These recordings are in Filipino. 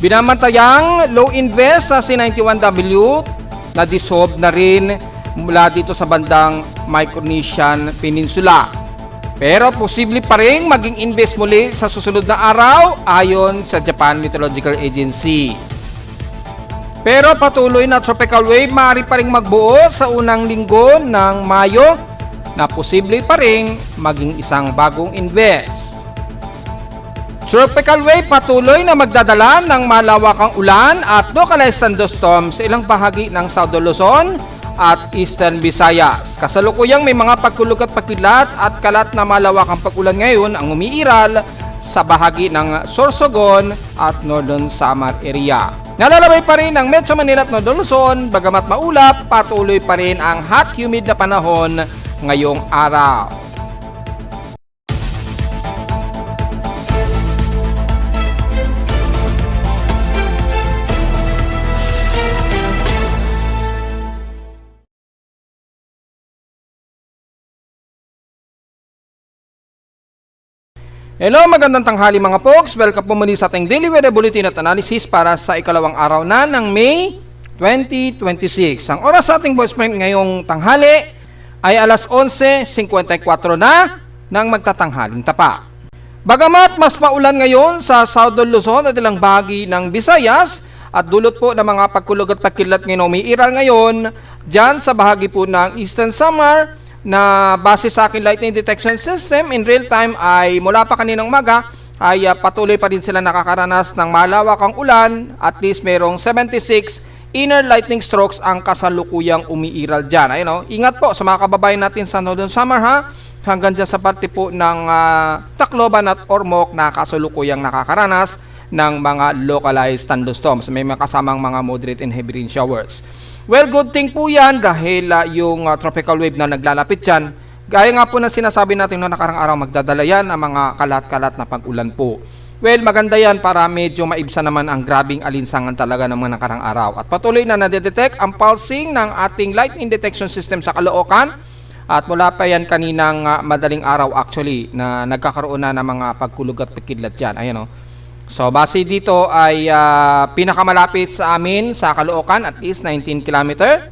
Binamantayang low invest sa C91W na dissolve na rin mula dito sa bandang Micronesian Peninsula. Pero posible pa rin maging invest muli sa susunod na araw ayon sa Japan Meteorological Agency. Pero patuloy na tropical wave maaari pa rin magbuo sa unang linggo ng Mayo na posible pa rin maging isang bagong invest. Tropical wave patuloy na magdadala ng malawakang ulan at localized thunderstorms sa ilang bahagi ng Southern Luzon at Eastern Visayas. Kasalukuyang may mga pagkulog at pagkilat at kalat na malawakang pag-ulan ngayon ang umiiral sa bahagi ng Sorsogon at Northern Samar area. Nalalabay pa rin ang Metro Manila at Northern Luzon, bagamat maulap, patuloy pa rin ang hot humid na panahon ngayong araw. Hello, magandang tanghali mga folks. Welcome po muli sa ating Daily Weather Bulletin at Analysis para sa ikalawang araw na ng May 2026. Ang oras sa ating voice print ngayong tanghali ay alas 11:54 na ng magtatanghaling tapa. Bagamat mas maulan ngayon sa Southern Luzon at ilang bahagi ng Visayas at dulot po ng mga pagkulog at pagkilat ngayon umiiral ngayon dyan sa bahagi po ng Eastern Samar na base sa aking lightning detection system in real time ay mula pa kaninang umaga ay patuloy pa din sila nakakaranas ng malawakang ulan. At least merong 76 inner lightning strokes ang kasalukuyang umiiral dyan. Ayun, ingat po sa mga kababayan natin sa Northern Samar ha, hanggang dyan sa parte po ng Tacloban at Ormoc na kasalukuyang nakakaranas ng mga localized thunderstorms. May mga kasamang mga moderate and heavy rain showers. Well, good thing po yan dahil yung tropical wave na naglalapit dyan, gaya nga po na sinasabi natin noong nakarang araw, magdadala yan ang mga kalat-kalat na pag-ulan po. Well, maganda yan para medyo maibsan naman ang grabing alinsangan talaga ng mga nakarang araw. At patuloy na nadedetect ang pulsing ng ating lightning detection system sa Caloocan. At mula pa yan kaninang madaling araw actually na nagkakaroon na ng mga pagkulog at pagkidlat dyan. Ayan o. So, base dito ay pinakamalapit sa amin sa Caloocan at least 19 km.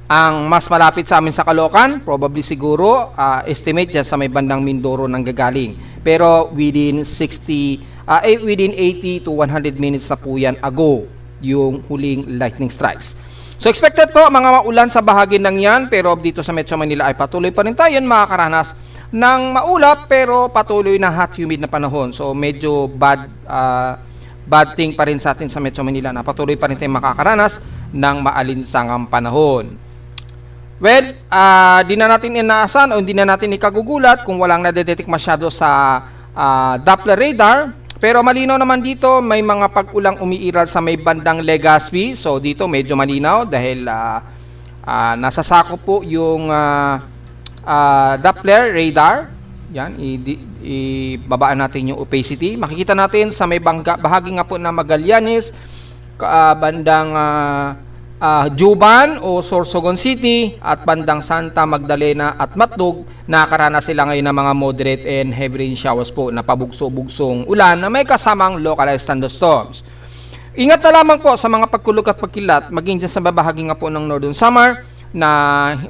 Ang mas malapit sa amin sa Caloocan, probably siguro, estimate dyan sa may bandang Mindoro nang gagaling. Pero within 80 to 100 minutes na po yan ago yung huling lightning strikes. So, expected po mga maulan sa bahagi ng yan, pero dito sa Metro Manila ay patuloy pa rin tayo makakaranas ng maulap pero patuloy na hot humid na panahon. So medyo bad thing pa rin sa atin sa Metro Manila na patuloy pa rin tayong makakaranas ng maalinsangang panahon. Well, di na natin inaasahan o di na natin ikagugulat kung walang nadedetect masyado sa Doppler radar. Pero malinaw naman dito, may mga pag-ulang umiiral sa may bandang Legazpi. So dito medyo malinaw dahil nasasako po yung Doppler radar. Yan, ibabaan natin yung opacity. Makikita natin sa may bahagi nga po na Magallanes, bandang Juban o Sorsogon City at bandang Santa Magdalena at Matnog, nakakaranas sila ngayon ng mga moderate and heavy rain showers po na pabugso-bugsong ulan na may kasamang localized thunderstorms. Ingat na lamang po sa mga pagkulog at pagkilat, maging dyan sa bahagi nga po ng Northern Samar, na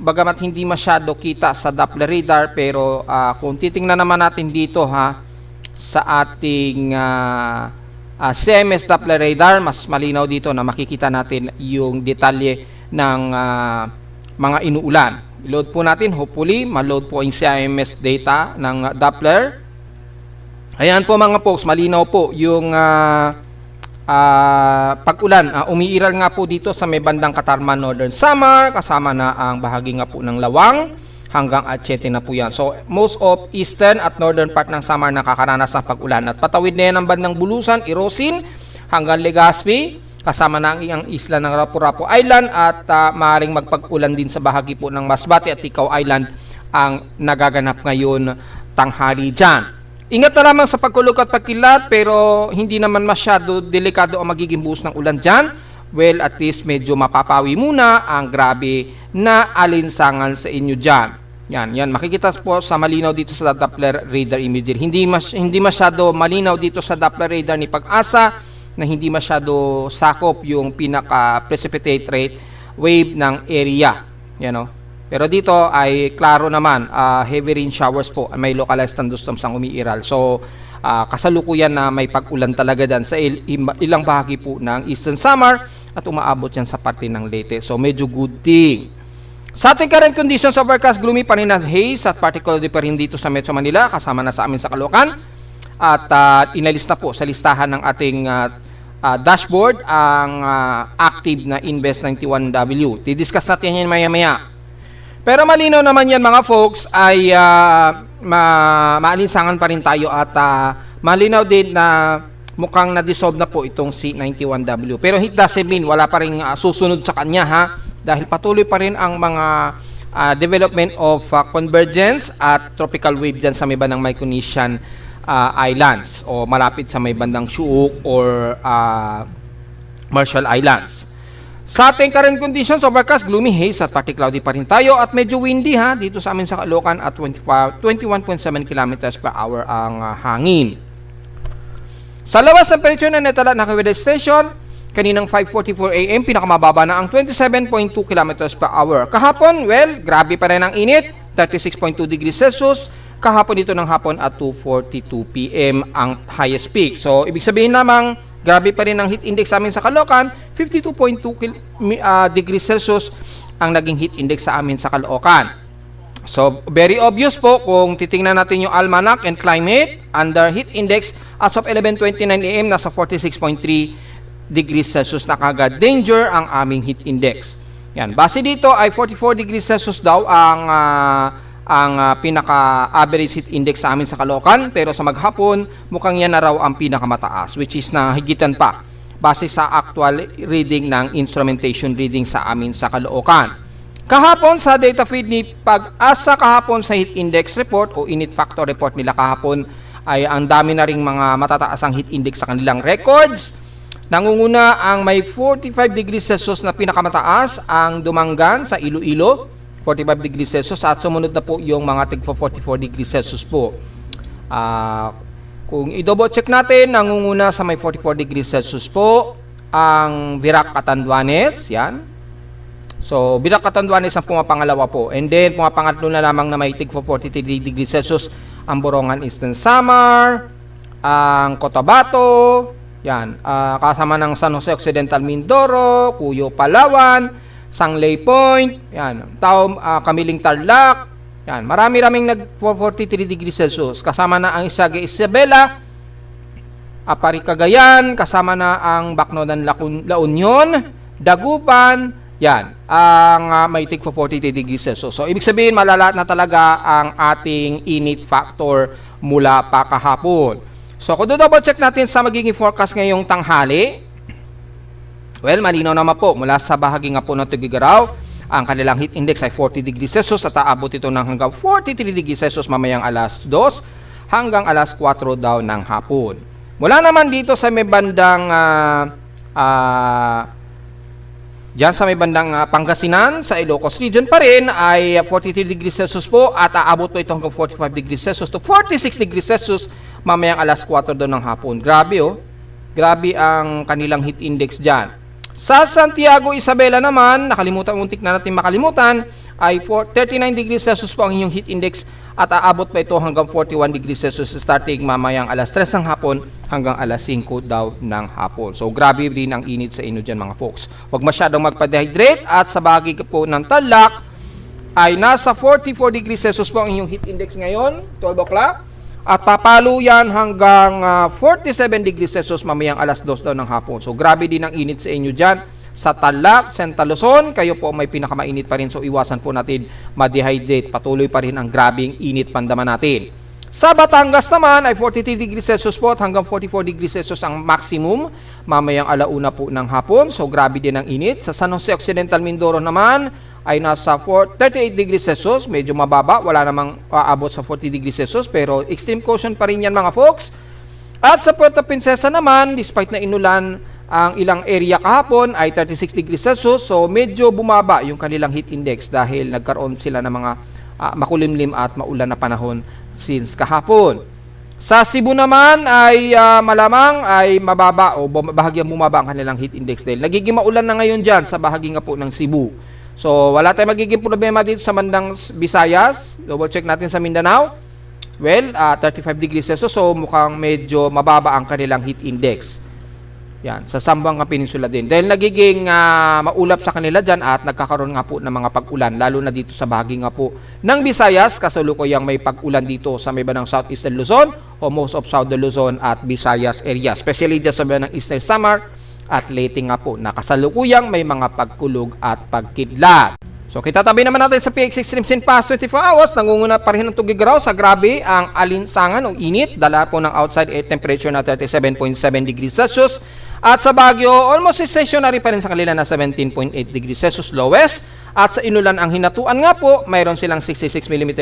bagamat hindi masyado kita sa Doppler radar, pero kung titingnan naman natin dito ha sa ating CMS Doppler radar, mas malinaw dito na makikita natin yung detalye ng mga inuulan. I-load po natin, hopefully ma-load po yung CMS data ng Doppler. Ayan po mga folks, malinaw po yung pag-ulan. Umiiral nga po dito sa may bandang Katarman, Northern Samar, kasama na ang bahagi nga po ng Lawang hanggang Achete na po yan. So most of eastern at northern part ng Samar nakakaranas ng pag-ulan at patawid na yan ang bandang Bulusan, Irosin hanggang Legazpi, kasama na ang isla ng Rapu-Rapu Island at maaaring magpag-ulan din sa bahagi po ng Masbate at Ticao Island ang nagaganap ngayon tanghali dyan. Ingat na lamang sa pagkulog at pagkilat, pero hindi naman masyado delikado ang magiging buhos ng ulan dyan. Well, at least medyo mapapawi muna ang grabe na alinsangan sa inyo dyan. Yan, makikita po sa malinaw dito sa Doppler radar imagery. Hindi masyado malinaw dito sa Doppler radar ni Pag-asa na hindi masyado sakop yung pinaka-precipitate rate wave ng area. Pero dito ay klaro naman, heavy rain showers po, may localized thunderstorms ang umiiral. So, kasalukuyan na may pag-ulan talaga dyan sa ilang bahagi po ng Eastern Samar at umaabot yan sa parte ng Leyte. So, medyo good thing. Sa ating current conditions, overcast, gloomy pa rin at haze at particularly pa rin dito sa Metro Manila, kasama na sa amin sa Caloocan. At inalis na po sa listahan ng ating dashboard ang active na Invest 91W. Didiscuss natin yan maya-maya. Pero malinaw naman yan mga folks ay maalinsangan pa rin tayo at malinaw din na mukhang na-dissolve na po itong C91W. Pero it doesn't mean wala pa rin susunod sa kanya dahil patuloy pa rin ang mga development of convergence at tropical wave dyan sa may bandang Micronesian Islands o malapit sa may bandang Shuuk or Marshall Islands. Sa ating current conditions, overcast, gloomy, haze at partly cloudy pa rin tayo at medyo windy dito sa amin sa Caloocan at 21.7 km per hour ang hangin. Sa labas, temperature na netala ng weather station, kaninang 5:44 AM, pinakamababa na ang 27.2 km per hour. Kahapon, grabe pa rin ang init, 36.2 degrees Celsius. Kahapon dito ng hapon at 2:42 PM ang highest peak. So, ibig sabihin namang, grabe pa rin ang heat index sa amin sa Caloocan, 52.2 degrees Celsius ang naging heat index sa amin sa Caloocan. So, very obvious po kung titingnan natin yung almanac and climate under heat index as of 11:29 AM, nasa 46.3 degrees Celsius na kagad. Danger ang aming heat index. Yan. Base dito ay 44 degrees Celsius daw ang pinaka-average heat index sa amin sa Caloocan, pero sa maghapon, mukhang yan na raw ang pinakamataas, which is nahigitan pa base sa actual reading ng instrumentation reading sa amin sa Caloocan. Kahapon sa data feed ni Pag-asa kahapon sa heat index report o init factor report nila kahapon ay ang dami na ring mga matataas ang heat index sa kanilang records. Nangunguna ang may 45 degrees Celsius na pinakamataas ang Dumangan sa Iloilo, 45 degrees Celsius, at sumunod na po yung mga tigpo 44 degrees Celsius po. Kung i-double check natin, nangunguna sa may 44 degrees Celsius po ang Virac Catanduanes, yan. So, Virac Catanduanes ang pumapangalawa po. And then, pumapangatlo na lamang na may tigpo 43 degrees Celsius ang Borongan Eastern Samar, ang Cotabato, yan, kasama ng San Jose Occidental Mindoro, Cuyo Palawan, Sangley Point, yan, Kamiling Tarlac, yan, marami-raming nag-43 degrees Celsius. Kasama na ang Isague Isabela, Apari Cagayan, kasama na ang Bacnodan La Union, Dagupan, yan, ang may tig 43 degrees Celsius. So, ibig sabihin, malala na talaga ang ating init factor mula pa kahapon. So, kung double check natin sa magiging forecast ngayong tanghali, malinaw naman po, mula sa bahagi nga po ng Tugigaraw, ang kanilang heat index ay 40 degrees Celsius at aabot ito ng hanggang 43 degrees Celsius mamayang alas 2 hanggang alas 4 daw ng hapon. Mula naman dito sa may bandang diyan sa may bandang Pangasinan, sa Ilocos region pa rin ay 43 degrees Celsius po at aabot po ito hanggang 45 degrees Celsius to 46 degrees Celsius mamayang alas 4 daw ng hapon. Grabe grabe ang kanilang heat index dyan. Sa Santiago Isabela naman, muntik na natin makalimutan, ay 39 degrees Celsius po ang inyong heat index at aabot pa ito hanggang 41 degrees Celsius starting mamayang alas 3 ng hapon hanggang alas 5 daw ng hapon. So, grabe din ang init sa inyo dyan mga folks. Huwag masyadong magpa-dehydrate at sa bahagi po ng Tarlac ay nasa 44 degrees Celsius po ang inyong heat index ngayon, 12 o'clock. At papalo yan hanggang 47 degrees Celsius mamayang alas 2 daw ng hapon. So, grabe din ang init sa inyo dyan. Sa Tarlac, Santa Luzon, kayo po may pinakamainit pa rin. So, iwasan po natin ma-dehydrate. Patuloy pa rin ang grabing init pandaman natin. Sa Batangas naman ay 43 degrees Celsius po at hanggang 44 degrees Celsius ang maximum mamayang alauna po ng hapon. So, grabe din ang init. Sa San Jose Occidental Mindoro naman ay nasa 38 degrees Celsius, medyo mababa, wala namang aabot sa 40 degrees Celsius, pero extreme caution pa rin yan mga folks. At sa Puerto Princesa naman, despite na inulan ang ilang area kahapon, ay 36 degrees Celsius, so medyo bumaba yung kanilang heat index dahil nagkaroon sila ng mga makulimlim at maulan na panahon since kahapon. Sa Cebu naman ay malamang ay mababa o bahagyang bumaba ang kanilang heat index dahil nagiging maulan na ngayon dyan sa bahagi nga po ng Cebu. So wala tayong magiging problema dito sa bandang Visayas. Double check natin sa Mindanao. Well, 35 degrees Celsius, so mukhang medyo mababa ang kanilang heat index. Yan, sa Zamboanga Peninsula din. Dahil nagiging maulap sa kanila dyan at nagkakaroon nga po ng mga pag-ulan, lalo na dito sa bahagi nga po ng Visayas, kasalukuyang may pag-ulan dito sa may bandang Southeastern Luzon o most of Southern Luzon at Visayas area. Especially dyan sa bandang Eastern Samar at Leyte nga po, na kasalukuyang may mga pagkulog at pagkidlat. So kitatabi naman natin sa PX Extreme Sin past 24 hours, nangunguna pa rin ng tugig raw sa grabe ang alinsangan o init, dala po ng outside air temperature na 37.7 degrees Celsius. At sa Baguio, almost stationary pa rin sa kanila na 17.8 degrees Celsius lowest. At sa Inulan ang hinatuan nga po, mayroon silang 66 mm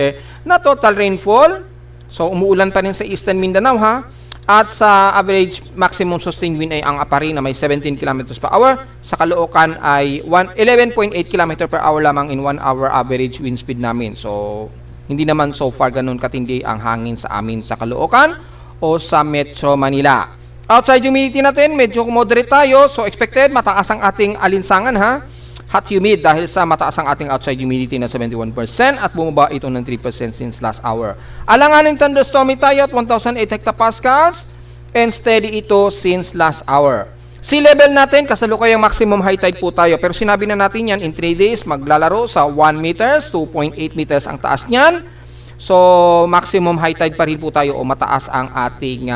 na total rainfall. So umuulan pa rin sa Eastern Mindanao ha. At sa average maximum sustained wind ay ang Apari na may 17 km per hour. Sa Caloocan ay 11.8 km per hour lamang in 1 hour average wind speed namin. So hindi naman so far ganun katindi ang hangin sa amin sa Caloocan o sa Metro Manila. Outside humidity natin, medyo moderate tayo. So expected, mataas ang ating alinsangan ha. Hot humid dahil sa mataas ang ating outside humidity na 71% at bumaba ito ng 3% since last hour. Alanganin thunderstormy tayo at 1,008 hectopascals and steady ito since last hour. Sea level natin, kasalukuyang maximum high tide po tayo. Pero sinabi na natin yan, in 3 days, maglalaro sa 1 meters, 2.8 meters ang taas niyan. So maximum high tide pa rin po tayo o mataas ang ating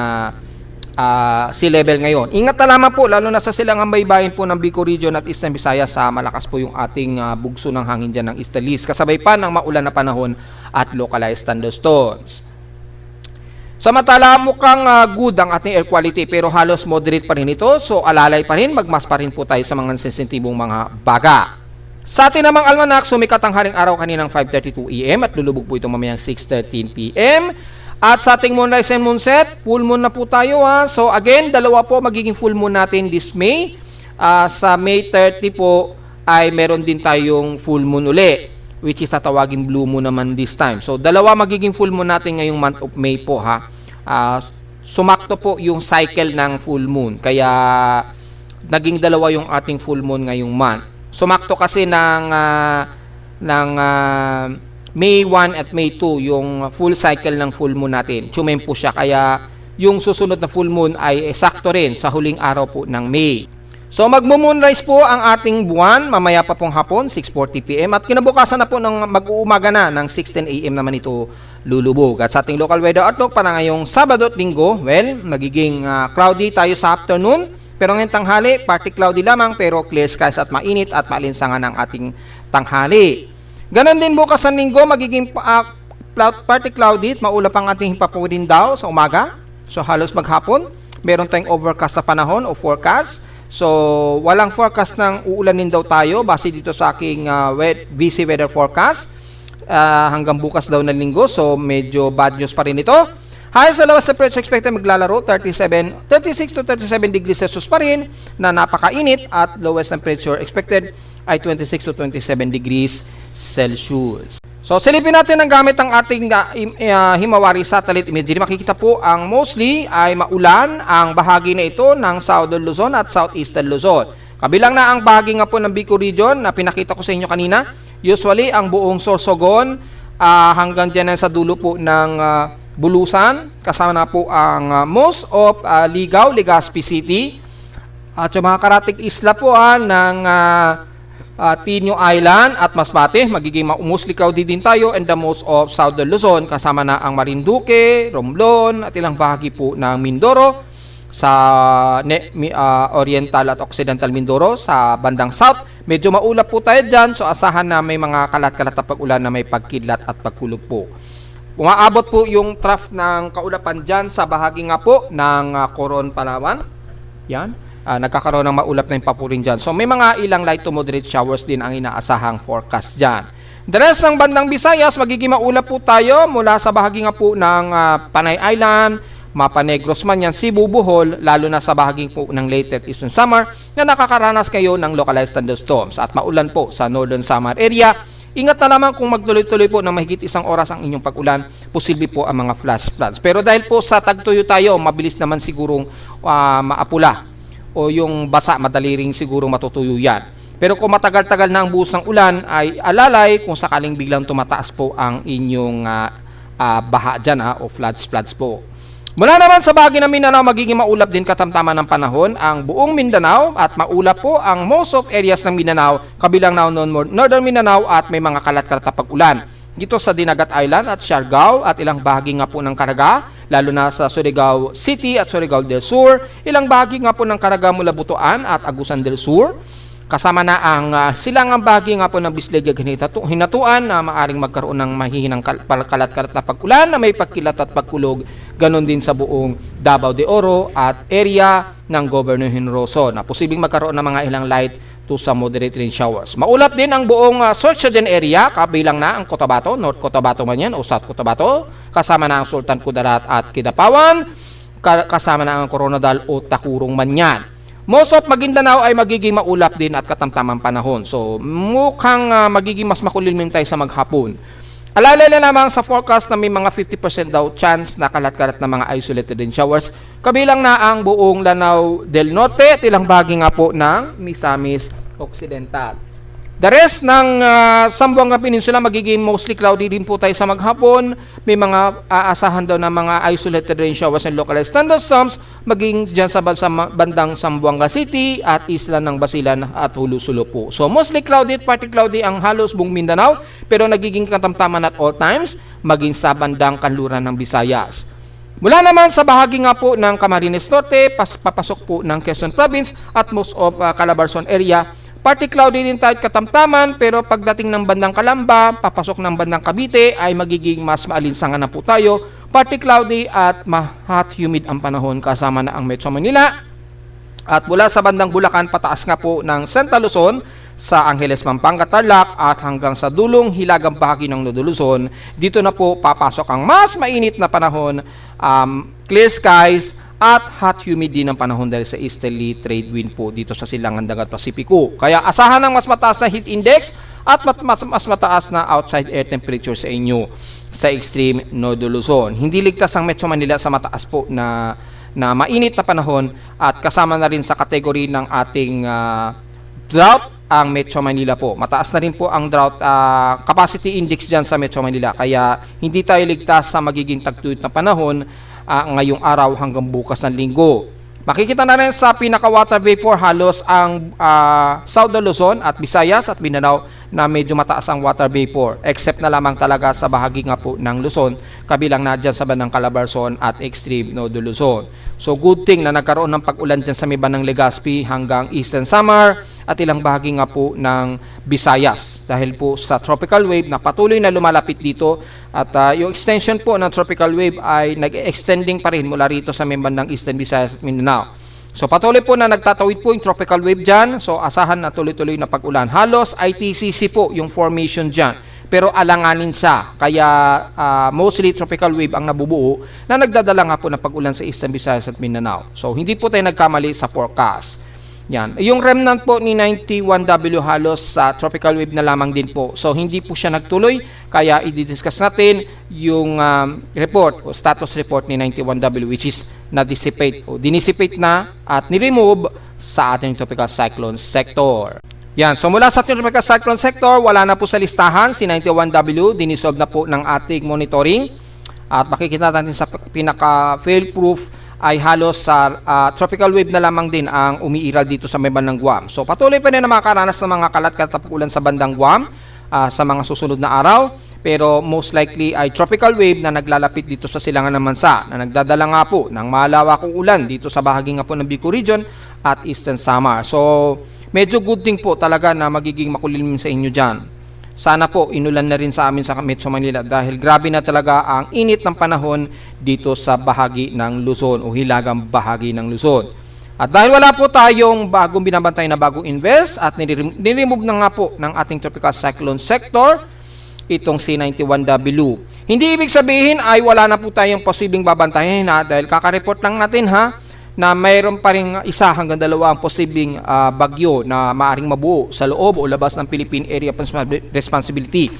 sea level ngayon. Ingat na lamang po, lalo na sa silangang baybayin po ng Bicol Region at Eastern Visayas, sa malakas po yung ating bugso ng hangin dyan ng easterlies, kasabay pa ng maulan na panahon at localized thunderstorms. Samantala, mukhang good ang ating air quality pero halos moderate pa rin ito, so alalay pa rin, magmas pa rin po tayo sa mga sensitibong mga baga. Sa atin namang almanak, sumikat ang haring araw kaninang 5:32 AM at lulubog po ito mamayang 6:13 PM. At sa ating moonrise and moonset, full moon na po tayo ha. So again, dalawa po magiging full moon natin this May. Sa May 30 po ay meron din tayong full moon uli, which is tatawagin blue moon naman this time. So dalawa magiging full moon natin ngayong month of May po ha. Sumakto po yung cycle ng full moon. Kaya naging dalawa yung ating full moon ngayong month. Sumakto kasi ng May 1 at May 2, yung full cycle ng full moon natin. Tsumempo siya, kaya yung susunod na full moon ay sakto rin sa huling araw po ng May. So magmo-moonrise po ang ating buwan, mamaya pa pong hapon, 6:40 PM. At kinabukasan na po ng mag-uumaga na ng 6:10 AM naman ito lulubog. At sa ating local weather outlook para ngayong Sabado at Linggo, well, magiging cloudy tayo sa afternoon. Pero ngayong tanghali, partly cloudy lamang pero clear skies at mainit at maalinsangan ang ating tanghali. Ganon din bukas ng Linggo, magiging partly cloudy at maulap ang ating himpapawid daw sa umaga. So halos maghapon, meron tayong overcast sa panahon o forecast. So walang forecast ng uulanin daw tayo base dito sa aking BC weather forecast hanggang bukas daw ng Linggo. So medyo bad news pa rin ito. Highest sa lawas sa pressure expected maglalaro 36 to 37 degrees Celsius pa rin na napakainit at lowest temperature expected ay 26 to 27 degrees Celsius. So silipin natin ang gamit ang ating Himawari satellite imagery. Makikita po ang mostly ay maulan ang bahagi na ito ng Southern Luzon at Southeastern Luzon. Kabilang na ang bahagi nga po ng Bicol Region na pinakita ko sa inyo kanina. Usually ang buong Sorsogon hanggang dyan sa dulo po ng Bulusan, kasama na po ang most of Ligaw, Legazpi City at yung mga karatig isla po ng Tinio Island at Masbate, magiging mostly cloudy din tayo, and the most of Southern Luzon, kasama na ang Marinduque, Romblon at ilang bahagi po ng Mindoro sa Oriental at Occidental Mindoro sa bandang South. Medyo maulap po tayo dyan, so asahan na may mga kalat-kalat na pag-ulan na may pagkidlat at pagkulog po. Umaabot po yung trough ng kaulapan dyan sa bahagi nga po ng Coron, Palawan. Yan. Nagkakaroon ng maulap na yung papurin dyan. So may mga ilang light to moderate showers din ang inaasahang forecast dyan. The rest ng bandang Visayas, magiging maulap po tayo mula sa bahagi nga po ng Panay Island, Mapa Negros man yan, Cebu, Bohol, lalo na sa bahagi po ng Leyte at Eastern Samar na nakakaranas kayo ng localized thunderstorms. At maulan po sa Northern Samar area, ingat na lamang kung magtuloy-tuloy po ng mahigit isang oras ang inyong pag-ulan, posible po ang mga flash floods. Pero dahil po sa tagtuyo tayo, mabilis naman sigurong maapula o yung basa, madali ring sigurong matutuyo yan. Pero kung matagal-tagal na ang buhos ng ulan, ay alalay kung sakaling biglang tumataas po ang inyong baha dyan o floods po. Mula naman sa bahagi ng Mindanao, magiging maulap din katamtaman ng panahon ang buong Mindanao at maulap po ang most of areas ng Mindanao, kabilang na Northern Mindanao at may mga kalat-kalat na pag-ulan. Dito sa Dinagat Island at Siargao at ilang bahagi nga po ng Caraga, lalo na sa Surigao City at Surigao del Sur, ilang bahagi nga po ng Caraga mula Butuan at Agusan del Sur. Kasama na ang silangang bahagi nga po ng Bislig at Hinatuan na maaring magkaroon ng mahihinang kalat-kalat na pag-ulan na may pagkilat at pagkulog. Ganon din sa buong Davao de Oro at area ng Governor Henroso na posibleng magkaroon ng mga ilang light to some moderate rain showers. Maulap din ang buong Sorsogon area, kabilang na ang Cotabato, North Cotabato man yan o South Cotabato, kasama na ang Sultan Kudarat at Kidapawan, kasama na ang Coronadal o Takurong man yan. Most of Maguindanao ay magiging maulap din at katamtamang panahon. So, mukhang magiging mas makulimlim tayo sa maghapon. Alala lamang sa forecast na may mga 50% daw chance na kalat-kalat na mga isolated rain showers. Kabilang na ang buong Lanao del Norte at ilang bahagi nga po ng Misamis Occidental. The rest ng Zamboanga Peninsula magiging mostly cloudy din po tayo sa maghapon. May mga aasahan daw na mga isolated rain showers and localized thunderstorms maging dyan sa bandang Zamboanga City at isla ng Basilan at Hulu-Sulu po. So mostly cloudy at partly cloudy ang halos buong Mindanao pero nagiging katamtaman at all times maging sa bandang kanluran ng Visayas. Mula naman sa bahagi nga po ng Camarines Norte, papasok po ng Quezon Province at most of Calabarzon area. Partly cloudy din tayo katamtaman pero pagdating ng bandang Calamba, papasok ng bandang Cavite ay magiging mas maalinsangan na po tayo. Partly cloudy at hot humid ang panahon kasama na ang Metro Manila. At mula sa bandang Bulacan, pataas nga po ng Santa Luzon sa Angeles, Pampanga, Tarlac at hanggang sa dulong hilagang bahagi ng Nudo Luzon. Dito na po papasok ang mas mainit na panahon, clear skies, at hot humid din ang panahon dahil sa easterly trade wind po dito sa silangan dagat Pasipiko. Kaya asahan ng mas mataas na heat index at mas mataas na outside air temperature sa inyo sa extreme Northern Luzon. Hindi ligtas ang Metro Manila sa mataas po na mainit na panahon at kasama na rin sa kategory ng ating drought ang Metro Manila po. Mataas na rin po ang drought capacity index dyan sa Metro Manila. Kaya hindi tayo ligtas sa magiging tagtuyot na panahon ngayong araw hanggang bukas ng linggo. Makikita na rin sa pinaka-water vapor halos ang Southern Luzon at Visayas at Mindanao na medyo mataas ang water vapor except na lamang talaga sa bahagi nga po ng Luzon kabilang na dyan sa bandang Calabarzon at extreme Northern Luzon. So good thing na nagkaroon ng pag-ulan dyan sa may bandang Legazpi hanggang Eastern Samar at ilang bahagi nga po ng Visayas dahil po sa tropical wave na patuloy na lumalapit dito at yung extension po ng tropical wave ay nag-extending pa rin mula rito sa may bandang Eastern Visayas at Mindanao. So patuloy po na nagtatawid po yung tropical wave dyan. So asahan na tuloy-tuloy na pag-ulan. Halos ITCC po yung formation dyan. Pero alanganin siya. Kaya mostly tropical wave ang nabubuo na nagdadala nga po ng pag-ulan sa Eastern Visayas at Mindanao. So hindi po tayo nagkamali sa forecast. Yan. Yung remnant po ni 91W halos sa tropical wave na lamang din po. So hindi po siya nagtuloy. Kaya i-discuss natin yung report o status report ni 91W which is na-dissipate o dinisipate na at ni-remove sa ating tropical cyclone sector. Yan. So mula sa ating tropical cyclone sector, wala na po sa listahan si 91W. Dinisolve na po ng ating monitoring. At makikita natin sa pinaka-fail-proof ay halos sa tropical wave na lamang din ang umiiral dito sa may bandang Guam. So patuloy pa rin na makakaranas ng mga kalat-kalat na pag-ulan sa bandang Guam sa mga susunod na araw. Pero most likely ay tropical wave na naglalapit dito sa silangan ng bansa na nagdadala nga po ng malawakang ulan dito sa bahagi nga po ng Bicol Region at Eastern Samar. So medyo good thing po talaga na magiging makulimlim sa inyo dyan. Sana po inulan na rin sa amin sa Metro Manila dahil grabe na talaga ang init ng panahon dito sa bahagi ng Luzon o hilagang bahagi ng Luzon. At dahil wala po tayong bagong binabantay na bagong invest at niremove na nga po ng ating tropical cyclone sector itong C91W. Hindi ibig sabihin ay wala na po tayong posibleng babantayan dahil kakareport lang natin na mayroon pa rin isa hanggang dalawa ang posibleng bagyo na maaring mabuo sa loob o labas ng Philippine Area of Responsibility.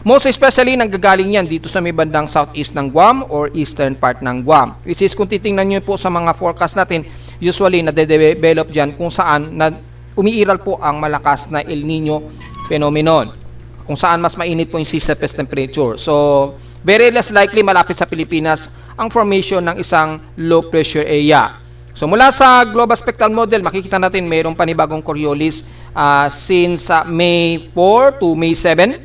Most especially nanggagaling yan dito sa may bandang southeast ng Guam or eastern part ng Guam. Which is kung titingnan nyo po sa mga forecast natin, usually nade-develop dyan kung saan na umiiral po ang malakas na El Nino phenomenon. Kung saan mas mainit po yung sea surface temperature. So, very less likely malapit sa Pilipinas ang formation ng isang low pressure area. So, mula sa Global Spectral Model, makikita natin mayroong panibagong Coriolis since May 4 to May 7.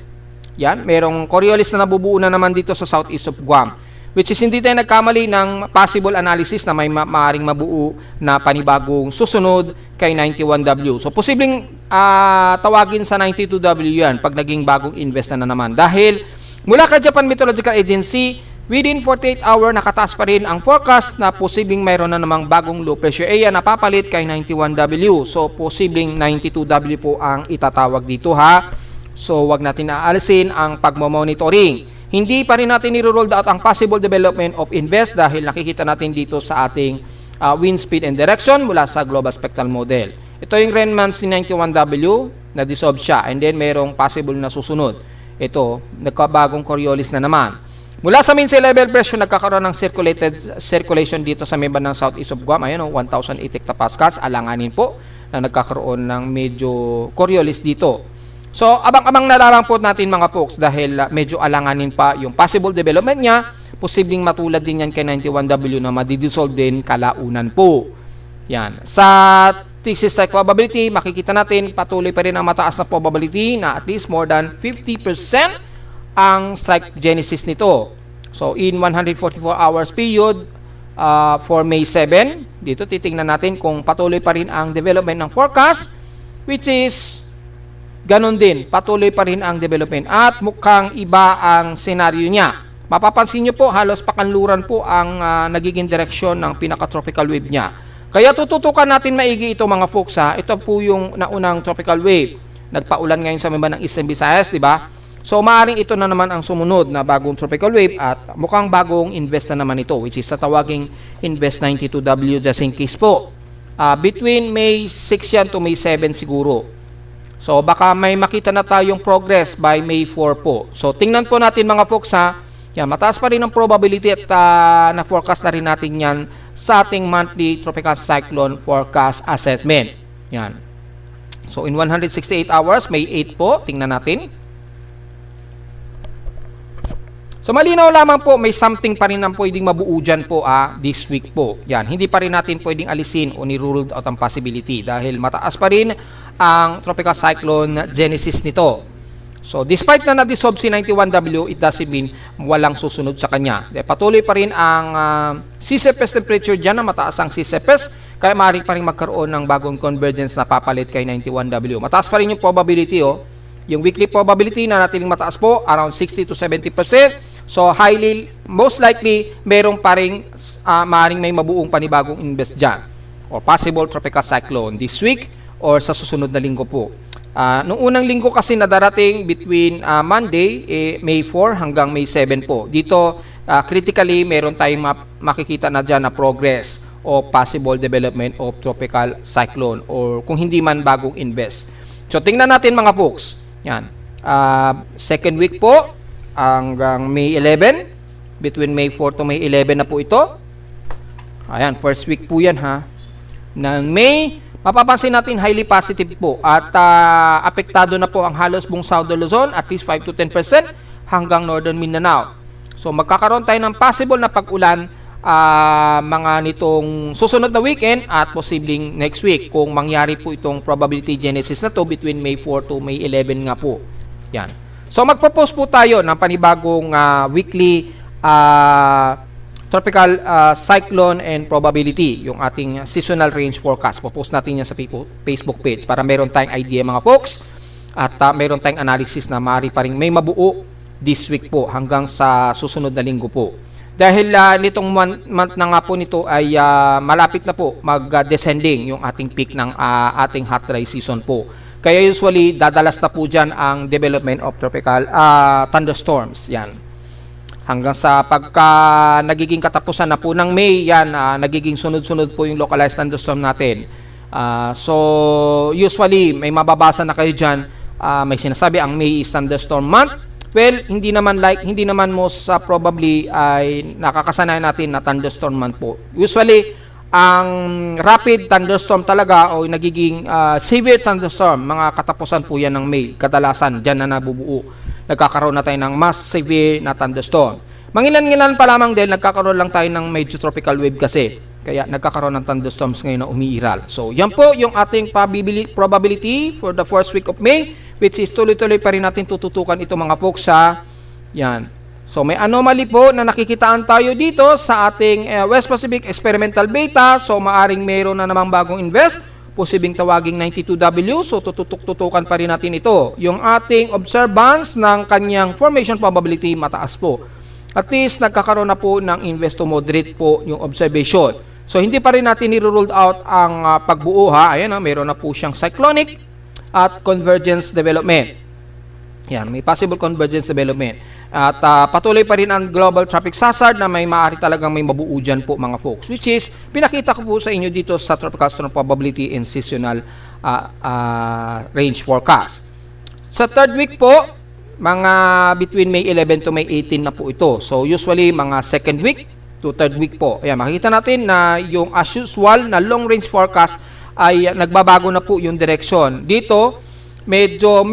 Yan, merong Coriolis na nabubuo na naman dito sa southeast of Guam. Which is hindi tayo nagkamali ng possible analysis na may maaring mabuo na panibagong susunod kay 91W. So, posibleng tawagin sa 92W yan pag naging bagong invest na naman. Dahil mula kay Japan Meteorological Agency, within 48 hour nakataas pa rin ang forecast na posibleng mayroon na namang bagong low pressure area na papalit kay 91W. So, posibleng 92W po ang itatawag dito ha. So, wag natin aalisin ang pagmo-monitoring. Hindi pa rin natin i-roll out ang possible development of invest dahil nakikita natin dito sa ating wind speed and direction mula sa Global Spectral Model. Ito yung remnants ni 91W na dissolve siya and then mayroong possible na susunod. Ito, nagkabagong Coriolis na naman. Mula sa mean sea level pressure, nagkakaroon ng circulation dito sa may bandang southeast of Guam. Ayan, 1,008 hectopascals. Alanganin po na nagkakaroon ng medyo Coriolis dito. So, abang-abang na lamang po natin mga folks dahil medyo alanganin pa yung possible development niya. Posibleng matulad din yan kay 91W na madidissolve din kalaunan po. Yan. Sa thesis strike probability, makikita natin patuloy pa rin ang mataas na probability na at least more than 50% ang strike genesis nito. So, in 144 hours period for May 7, dito titingnan natin kung patuloy pa rin ang development ng forecast, which is ganon din, patuloy pa rin ang development at mukhang iba ang senaryo niya. Mapapansin nyo po, halos pakanluran po ang nagiging direksyon ng pinaka-tropical wave niya. Kaya tututukan natin maigi ito mga folks ha. Ito po yung naunang tropical wave. Nagpaulan ngayon sa mga ng Eastern Visayas, di ba? So maaaring ito na naman ang sumunod na bagong tropical wave at mukhang bagong invest na naman ito, which is sa tawaging Invest 92W just in case po. Between May 6 yan to May 7 siguro. So, baka may makita na tayong progress by May 4 po. So, tingnan po natin mga folks ha. Yan, mataas pa rin ang probability at na-forecast na rin natin yan sa ating monthly tropical cyclone forecast assessment. Yan. So, in 168 hours, May 8 po. Tingnan natin. So, malinaw lamang po, may something pa rin ang pwedeng mabuo dyan po this week po. Yan, hindi pa rin natin pwedeng alisin o ni-ruled out ang possibility dahil mataas pa rin ang tropical cyclone genesis nito. So, despite na na-dissolve si 91W, it doesn't mean walang susunod sa kanya. Patuloy pa rin ang sea surface temperature dyan na mataas ang sea surface, kaya maaari pa rin magkaroon ng bagong convergence na papalit kay 91W. Mataas pa rin yung probability, yung weekly probability na natiling mataas po, around 60 to 70%. So, highly, most likely, merong pa rin maaaring may mabuong panibagong invest dyan or possible tropical cyclone this week or sa susunod na linggo po. Noong unang linggo kasi na darating between Monday, May 4 hanggang May 7 po. Dito, critically, meron tayong makikita na dyan na progress o possible development of tropical cyclone or kung hindi man bagong invest. So, tingnan natin mga folks. Yan. Second week po hanggang May 11. Between May 4 to May 11 na po ito. Ayan, first week po yan ha. Ng May, mapapansin natin highly positive po at apektado na po ang halos buong Southern Luzon, at least 5 to 10% hanggang Northern Mindanao. So magkakaroon tayo ng possible na pag-ulan mga nitong susunod na weekend at posibleng next week kung mangyari po itong probability genesis na to between May 4 to May 11 nga po. Yan. So magpropose po tayo ng panibagong weekly tropical cyclone and probability, yung ating seasonal range forecast. Popost natin yan sa Facebook page para meron tayong idea mga folks at meron tayong analysis na maaari pa rin may mabuo this week po hanggang sa susunod na linggo po. Dahil nitong month na nga po nito ay malapit na po mag-descending yung ating peak ng ating hot dry season po. Kaya usually dadalas na po dyan ang development of tropical thunderstorms. Yan. hanggang sa pagka nagiging katapusan na po ng May, yan, nagiging sunod-sunod po yung localized thunderstorm natin. So, usually, may mababasa na kayo dyan, may sinasabi ang May is thunderstorm month. Well, hindi naman most probably ay nakakasanayan natin na thunderstorm month po. Usually, ang rapid thunderstorm talaga o nagiging severe thunderstorm, mga katapusan po yan ng May. Kadalasan, dyan na nabubuo. Nagkakaroon na tayo ng mas severe na thunderstorm. Mangilan-ngilan pa lamang dahil nagkakaroon lang tayo ng medyo tropical wave kasi. Kaya nagkakaroon ng thunderstorms ngayon na umiiral. So, yan po yung ating probability for the first week of May, which is tuloy-tuloy pa rin natin tututukan ito mga folks sa yan. So, may anomaly po na nakikitaan tayo dito sa ating West Pacific Experimental Beta. So, maaring mayroon na namang bagong invest. Posibleng tawaging 92W. So, tututukan pa rin natin ito. Yung ating observance ng kanyang formation probability mataas po. At least, nagkakaroon na po ng invest to moderate po yung observation. So, hindi pa rin natin i-ruled out ang pagbuo ha. Ayan, mayroon na po siyang cyclonic at convergence development. Yan, may possible convergence development. At patuloy pa rin ang global traffic hazard na may maaari talagang may mabuo dyan po mga folks. Which is, pinakita ko po sa inyo dito sa tropical storm probability and seasonal range forecast. Sa third week po, mga between May 11 to May 18 na po ito. So usually mga second week to third week po. Ayan, makikita natin na yung as usual na long range forecast ay nagbabago na po yung direction. Dito, medyo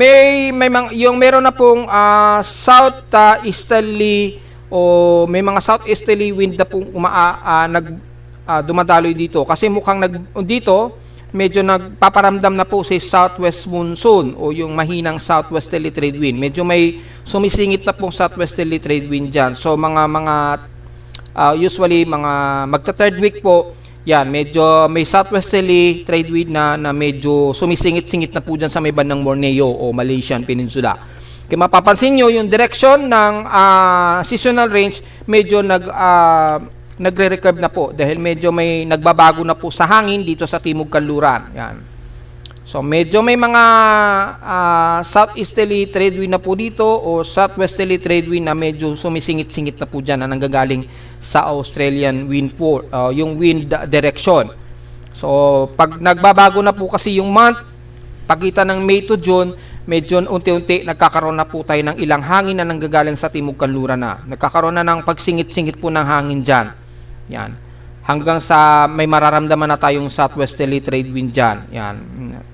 yung meron na pong southeasterly o may mga southeasterly wind na pong dumadaloy dito kasi mukhang dito medyo nagpaparamdam na po si southwest monsoon o yung mahinang southwesterly trade wind. Medyo may sumisingit na pong southwesterly trade wind dyan. So usually mga magta third week po, yan, medyo may southwesterly trade wind na medyo sumisingit-singit na po dyan sa may bandang Borneo o Malaysian Peninsula. Kaya mapapansin nyo, yung direction ng seasonal range, medyo nagre-recurve na po dahil medyo may nagbabago na po sa hangin dito sa Timog Kanluran. Yan. So, medyo may mga southeasterly trade wind na po dito o southwesterly trade wind na medyo sumisingit-singit na po dyan na nanggagaling sa Australian wind po, yung wind direction. So, pag nagbabago na po kasi yung month, pagitan ng May to June, medyo unti-unti nagkakaroon na po tayo ng ilang hangin na nanggagaling sa Timog Kanluran na. Nagkakaroon na ng pagsingit-singit po ng hangin dyan. Yan. Hanggang sa may mararamdaman na tayong southwesterly trade wind dyan. Yan.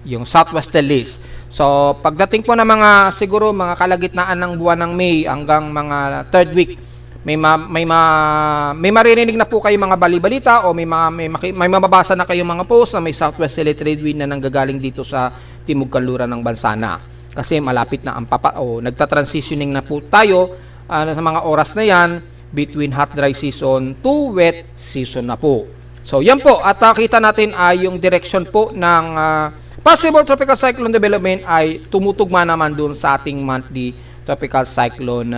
Yung southwesterlies. So, pagdating po ng siguro mga kalagitnaan ng buwan ng May hanggang mga third week, may maririnig na po kayo mga balibalita o may mababasa na kayo mga post na may southwesterly trade wind na nanggagaling dito sa Timog Kanluran ng bansa na. Kasi malapit na ang nagta-transitioning na po tayo sa mga oras na yan between hot dry season to wet season na po. So yan po, at kita natin ay yung direction po ng possible tropical cyclone development ay tumutugma naman dun sa ating monthly tropical cyclone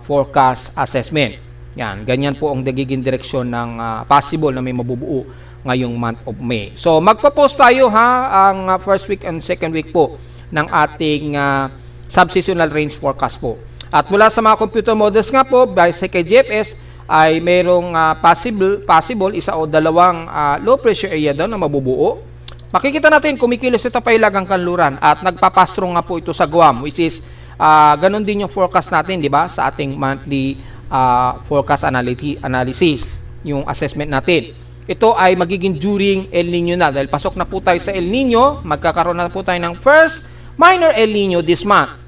forecast assessment. Yan, ganyan po ang nagiging direksyon ng possible na may mabubuo ngayong month of May. So magpo-post tayo ang first week and second week po ng ating subseasonal range forecast po. At mula sa mga computer models nga po, by sa KGFS, ay mayroong possible isa o dalawang low pressure area daw na mabubuo. Makikita natin kumikilos ito pa ilagang kanluran at nagpapastro nga po ito sa Guam, which is ganun din yung forecast natin, di ba? Sa ating monthly forecast analysis, yung assessment natin. Ito ay magiging during El Nino na. Dahil pasok na po tayo sa El Nino, magkakaroon na po tayo ng first minor El Nino this month.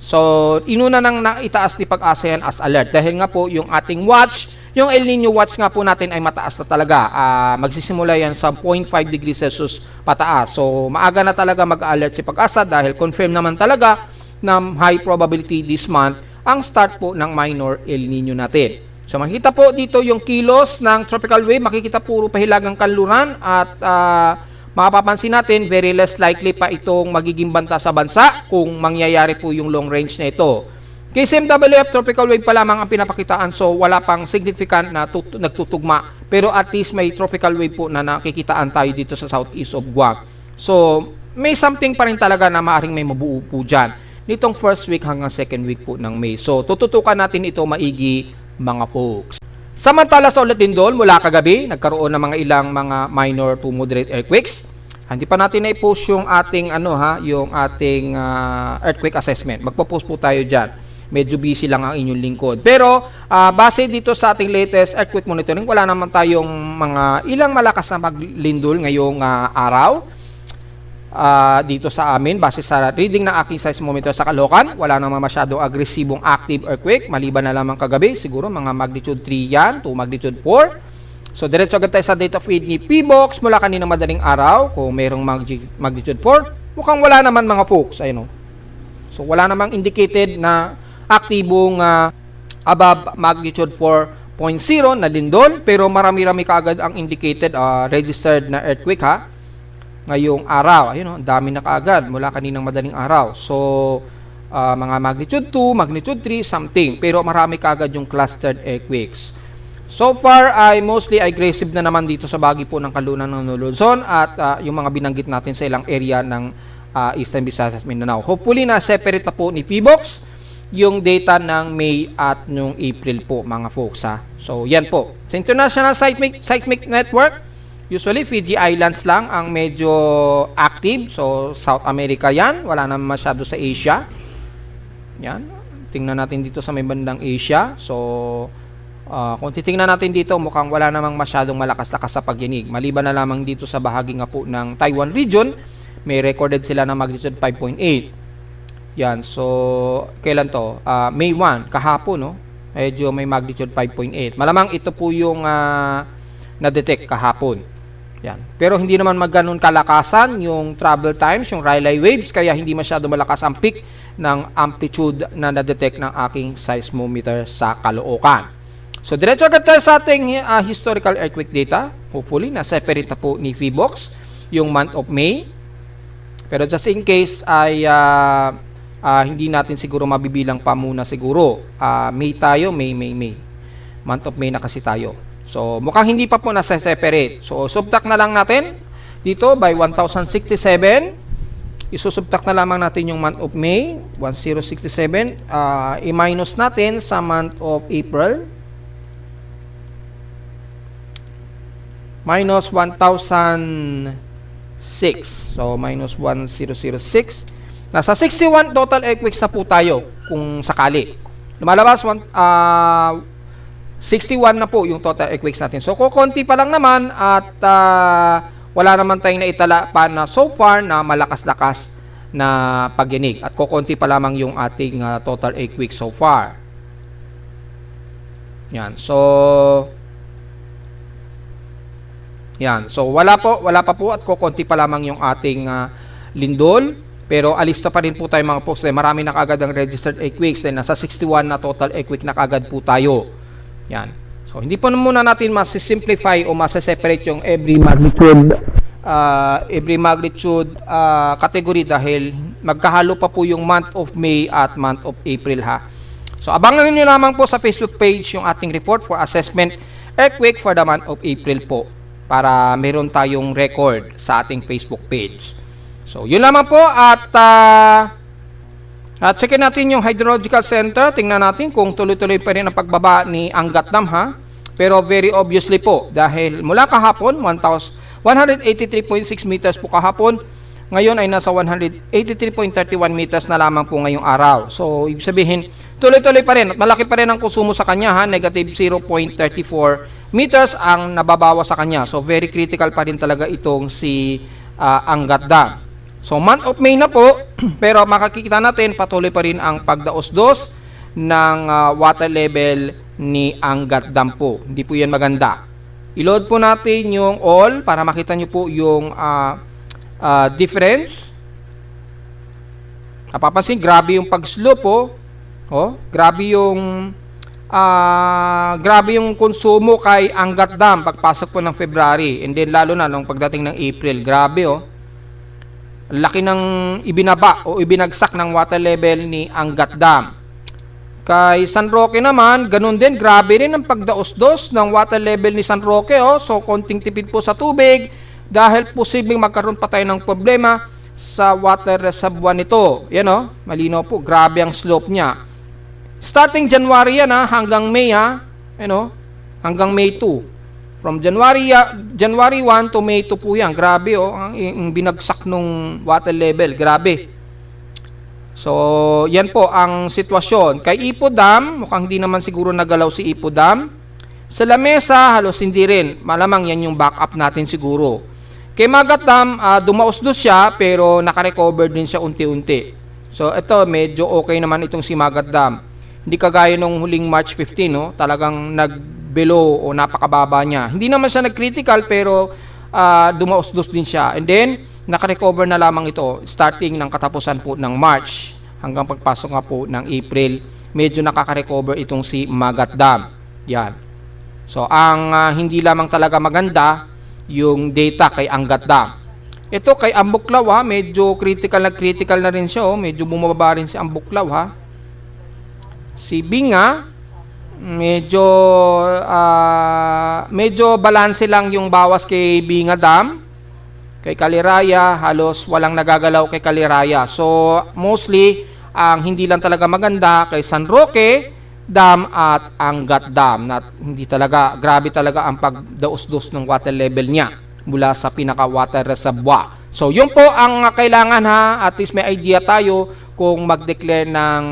So, inuna nang itaas ni Pag-asa yan as alert. Dahil nga po yung ating watch, yung El Nino watch nga po natin ay mataas na talaga. Magsisimula yan sa 0.5 degrees Celsius pataas. So, maaga na talaga mag-alert si Pag-asa dahil confirm naman talaga na high probability this month ang start po ng minor El Nino natin. So makikita po dito yung kilos ng tropical wave, makikita puro pahilagang kanluran at mapapansin natin very less likely pa itong magiging banta sa bansa kung mangyayari po yung long range na ito. KCMWF tropical wave pa lamang ang pinapakitaan, so wala pang significant na nagtutugma, pero at least may tropical wave po na nakikitaan tayo dito sa southeast of Guam. So may something pa rin talaga na maaring may mabuo po dyan. nitong first week hanggang second week po ng May. So, tututukan natin ito maigi mga folks. Samantala sa ulat lindol, mula kagabi, nagkaroon ng mga ilang mga minor to moderate earthquakes. Hindi pa natin na-post yung ating earthquake assessment. Magpo-post po tayo diyan. Medyo busy lang ang inyong lingkod. Pero base dito sa ating latest earthquake monitoring, wala naman tayong mga ilang malakas na maglindol ngayong araw. Dito sa amin, base sa reading ng aking seismometer sa Caloocan, wala naman masyadong agresibong active earthquake, maliban na lamang kagabi, siguro mga magnitude 3 yan, to magnitude 4. So, diretso agad tayo sa data feed ni PBOX mula kanina madaling araw, kung mayroong magnitude 4, mukhang wala naman mga folks, ayun o. So, wala namang indicated na aktibong above magnitude 4.0 na lindol, pero marami-rami kaagad ang indicated, registered na earthquake ha, ngayong araw. Ayun, ang dami na kaagad mula kaninang madaling araw. So, mga magnitude 2, magnitude 3, something. Pero marami kaagad yung clustered earthquakes. So far, ay mostly aggressive na naman dito sa bahagi po ng kalunan ng Luzon at yung mga binanggit natin sa ilang area ng Eastern Visayas, Mindanao. Hopefully, na-separate na po ni PBOX yung data ng May at nung April po, mga folks ha. So, yan po. Sa International Seismic Network, usually, Fiji Islands lang ang medyo active. So, South America yan. Wala naman masyado sa Asia. Yan. Tingnan natin dito sa may bandang Asia. So, kung titingnan natin dito, mukhang wala namang masyadong malakas-lakas sa pagyanig. Maliban na lamang dito sa bahagi nga po ng Taiwan region, may recorded sila ng magnitude 5.8. Yan. So, kailan to? May 1, kahapon, no? Medyo may magnitude 5.8. Malamang ito po yung na-detect kahapon. Yan. Pero hindi naman magganon kalakasan yung travel times, yung Rayleigh waves, kaya hindi masyado malakas ang peak ng amplitude na na-detect ng aking seismometer sa Caloocan. So, diretso agad tayo sa ating historical earthquake data. Hopefully, na-separate na po ni PBOX yung month of May. Pero just in case ay hindi natin siguro mabibilang pa muna siguro. May tayo, May. Month of May na kasi tayo. So, mukhang hindi pa po nasa-separate. So, subtract na lang natin dito by 1067. Isusubtract na lamang natin yung month of May, 1067. I-minus natin sa month of April. Minus 1006. So, minus 1006. Nasa 61 total earthquakes na po tayo kung sakali. Lumalabas 61 na po yung total earthquakes natin. So, kukunti pa lang naman at wala naman tayong naitala pa na so far na malakas-lakas na pagyanig. At kukunti pa lamang yung ating total earthquakes so far. Yan. So, wala pa po at kukunti pa lamang yung ating lindol. Pero alista pa rin po tayo mga folks. Marami na kaagad ang registered earthquakes. Then, nasa 61 na total earthquake na kaagad po tayo. Yan. So, hindi po muna natin masisimplify o masiseparate yung every magnitude category dahil magkahalo pa po yung month of May at month of April ha. So, abangan niyo lamang po sa Facebook page yung ating report for assessment earthquake for the month of April po para meron tayong record sa ating Facebook page. So, yun lamang po at checkin natin yung Hydrological Center. Tingnan natin kung tuloy-tuloy pa rin ang pagbaba ni Angat Dam ha. Pero very obviously po dahil mula kahapon 183.6 meters po kahapon, ngayon ay nasa 183.31 meters na lamang po ngayong araw. So ibig sabihin tuloy-tuloy pa rin at malaki pa rin ang konsumo sa kanya ha. Negative 0.34 meters ang nababawa sa kanya. So very critical pa rin talaga itong si Angat Dam. So, month of May na po, pero makikita natin patuloy pa rin ang pagdaos-dos ng water level ni Angat Dam po. Hindi po yan maganda. I-load po natin yung all para makita nyo po yung difference. Napapansin, grabe yung pag-slope po. Grabe yung konsumo kay Angat Dam pagpasok po ng February. And then lalo na nung pagdating ng April, grabe laki ng ibinaba o ibinagsak ng water level ni Angat Dam. Kay San Roque naman, ganun din, grabe rin ang pagdaos-dos ng water level ni San Roque. So, konting tipid po sa tubig dahil posibleng magkaroon pa tayo ng problema sa water reservoir nito. Yan o, malinaw po, grabe ang slope niya. Starting January yan hanggang May hanggang May 2. From January 1 to May 2 po yan. Grabe ang binagsak nung water level, grabe. So, yan po ang sitwasyon. Kay Ipo Dam, mukhang hindi naman siguro nagalaw si Ipo Dam. Sa Lamesa, halos hindi rin. Malamang yan yung backup natin siguro. Kay Magat Dam, dumausdos siya pero nakarecover din siya unti-unti. So, ito medyo okay naman itong si Magat Dam. Hindi kagaya nung huling March 15, talagang nag-below o napakababa niya. Hindi naman siya nag-critical pero dumausdos din siya. And then, nakarecover na lamang ito starting ng katapusan po ng March hanggang pagpasok nga po ng April. Medyo nakaka-recover itong si Magat Dam. Yan. So, ang hindi lamang talaga maganda, yung data kay Angat Dam. Ito kay Ambuklaw medyo critical na rin siya. Medyo bumababa rin si Ambuklaw Si Binga, medyo balanse lang yung bawas kay Binga Dam. Kay Kaliraya, halos walang nagagalaw kay Kaliraya. So, mostly, ang hindi lang talaga maganda kay San Roque Dam at Angat Dam. Na hindi talaga, grabe talaga ang pagdaos-dos ng water level niya mula sa pinaka-water reservoir. So, yun po ang kailangan At least may idea tayo kung mag-declare ng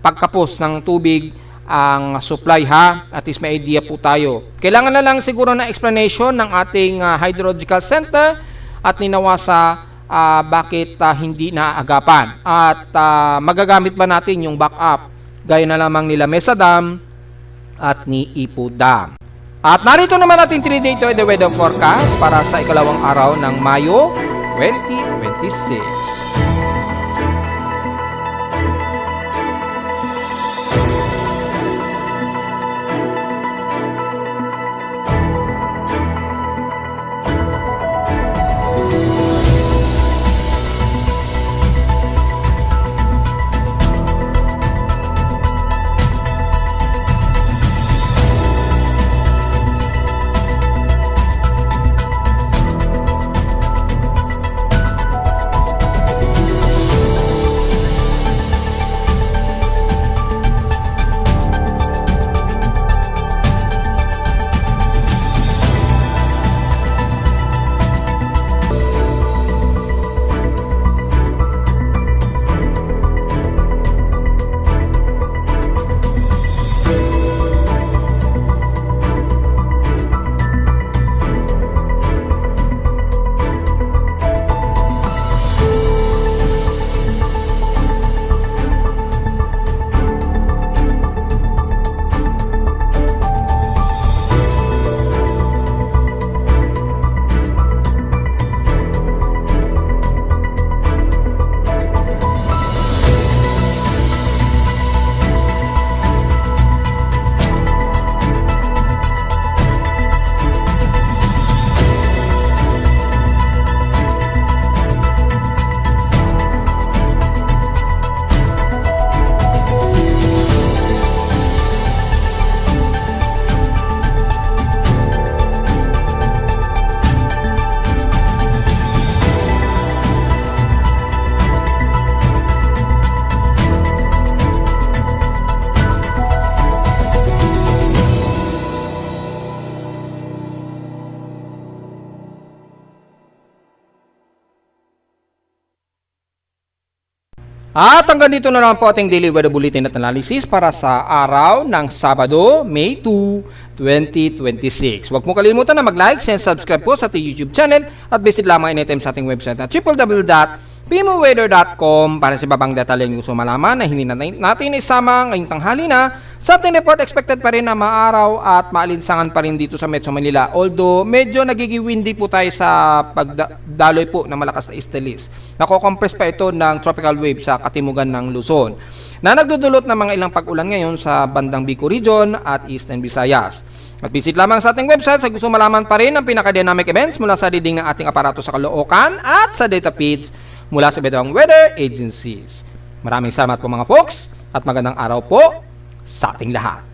pagkapos ng tubig ang supply At least may idea po tayo. Kailangan na lang siguro na explanation ng ating hydrological center at ninawa sa bakit hindi naaagapan. At magagamit ba natin yung backup gaya na lamang nila Mesa Dam at ni Ipo Dam. At narito naman natin 3-day the weather forecast para sa ikalawang araw ng Mayo 2026. At hanggang dito na lang po ating daily weather bulletin at analysis para sa araw ng Sabado, May 2, 2026. Huwag mo kalimutan na mag-like and subscribe po sa ating YouTube channel at visit lamang anytime sa ating website na www.pimoweather.com para sa babang detalyeng gusto malaman na hindi natin isama ngayong tanghali na sa ating report. Expected pa rin na maaraw at maalinsangan pa rin dito sa Metro Manila. Although medyo nagiging windy po tayo sa pagdaloy po ng malakas na easterlies. Nako-compress pa ito ng tropical wave sa katimugan ng Luzon na nagdudulot ng mga ilang pag-ulan ngayon sa bandang Bicol Region at Eastern Visayas. At visit lamang sa ating website sa gusto malaman pa rin ang pinaka-dynamic events mula sa reading ng ating aparato sa Caloocan at sa data feeds mula sa iba't ibang weather agencies. Maraming salamat po mga folks at magandang araw po sa ating lahat.